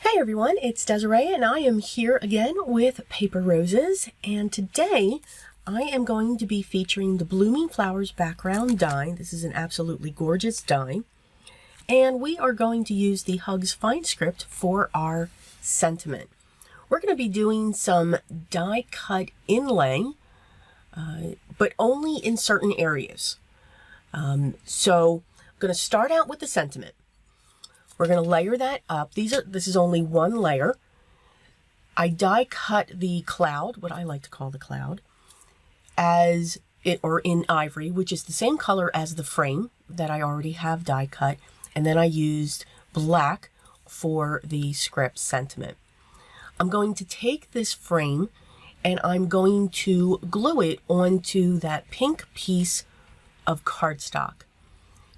Hey everyone, it's Desiree and I am here again with Paper Roses, and today I am going to be featuring the Blooming Flowers background die. This is an absolutely gorgeous die, and we are going to use the Hugs Fine Script for our sentiment. We're going to be doing some die cut inlay, but only in certain areas. So I'm going to start out with the sentiment. We're going to layer that up. This is only one layer. I die cut the cloud, what I like to call the cloud, in ivory, which is the same color as the frame that I already have die cut. And then I used black for the script sentiment. I'm going to take this frame and I'm going to glue it onto that pink piece of cardstock.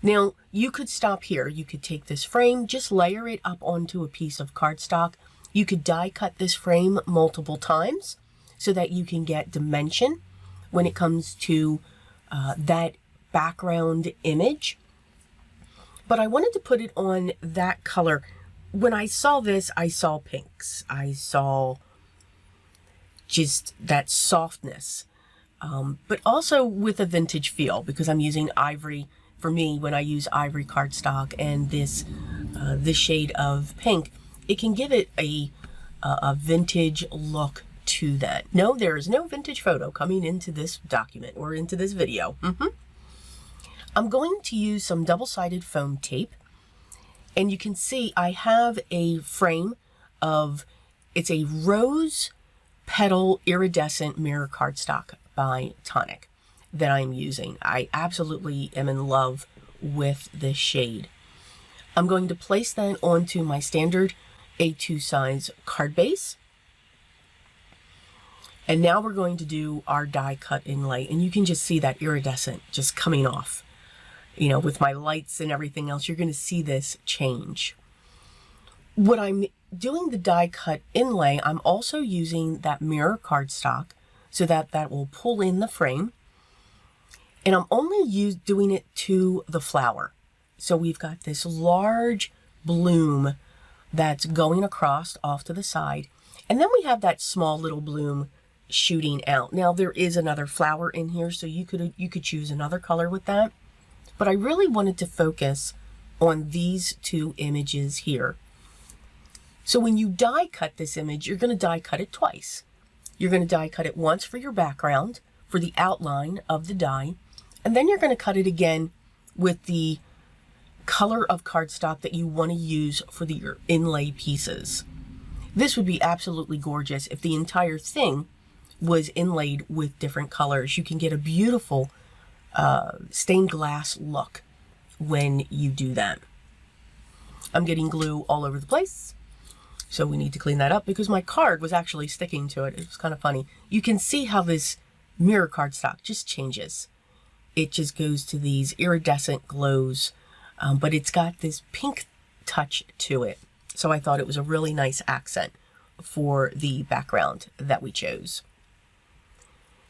Now, you could stop here. You could take this frame, just layer it up onto a piece of cardstock. You could die cut this frame multiple times so that you can get dimension when it comes to that background image. But I wanted to put it on that color. When I saw this, I saw pinks. I saw just that softness, but also with a vintage feel, because I'm using ivory. For me, when I use ivory cardstock and this shade of pink, it can give it a vintage look to that. No, there is no vintage photo coming into this document or into this video. I'm going to use some double-sided foam tape, and you can see I have a frame of, it's a rose petal iridescent mirror cardstock by Tonic that I'm using. I absolutely am in love with this shade. I'm going to place that onto my standard A2 size card base. And now we're going to do our die cut inlay, and you can just see that iridescent just coming off. You know, with my lights and everything else, you're going to see this change. When I'm doing the die cut inlay, I'm also using that mirror cardstock so that will pull in the frame. And I'm only doing it to the flower. So we've got this large bloom that's going across off to the side. And then we have that small little bloom shooting out. Now there is another flower in here, so you could choose another color with that. But I really wanted to focus on these two images here. So when you die cut this image, you're going to die cut it twice. You're going to die cut it once for your background, for the outline of the die. And then you're going to cut it again with the color of cardstock that you want to use for your inlay pieces. This would be absolutely gorgeous if the entire thing was inlaid with different colors. You can get a beautiful stained glass look when you do that. I'm getting glue all over the place, so we need to clean that up because my card was actually sticking to it. It was kind of funny. You can see how this mirror cardstock just changes. It just goes to these iridescent glows, but it's got this pink touch to it. So I thought it was a really nice accent for the background that we chose.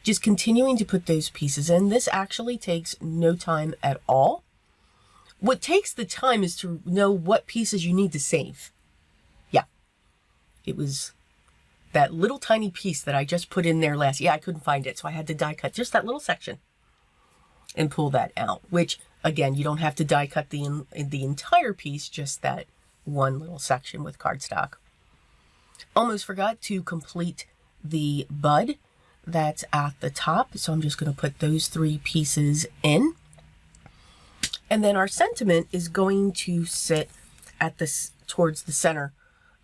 Just continuing to put those pieces in. This actually takes no time at all. What takes the time is to know what pieces you need to save. Yeah, it was that little tiny piece that I just put in there last. Yeah, I couldn't find it, so I had to die cut just that little section and pull that out, which again, you don't have to die cut the entire piece, just that one little section with cardstock. Almost forgot to complete the bud that's at the top, so I'm just going to put those three pieces in. And then our sentiment is going to sit at towards the center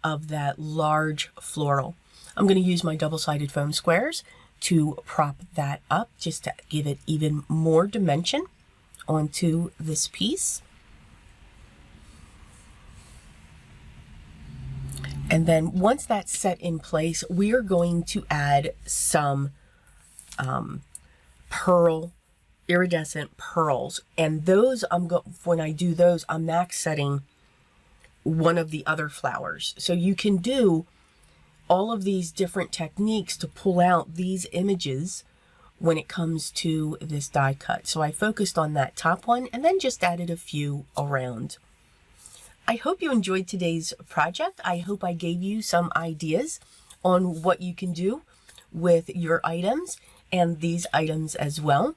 of that large floral. I'm going to use my double-sided foam squares to prop that up, just to give it even more dimension onto this piece. And then once that's set in place, we are going to add some iridescent pearls. And those, when I do those, I'm max setting one of the other flowers. So you can do all of these different techniques to pull out these images when it comes to this die cut. So I focused on that top one and then just added a few around. I hope you enjoyed today's project. I hope I gave you some ideas on what you can do with your items and these items as well.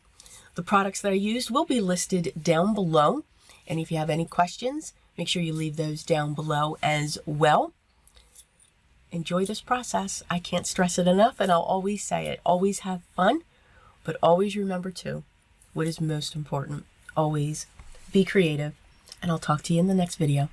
The products that I used will be listed down below. And if you have any questions, make sure you leave those down below as well. Enjoy this process. I can't stress it enough, and I'll always say it. Always have fun, but always remember too, what is most important. Always be creative, and I'll talk to you in the next video.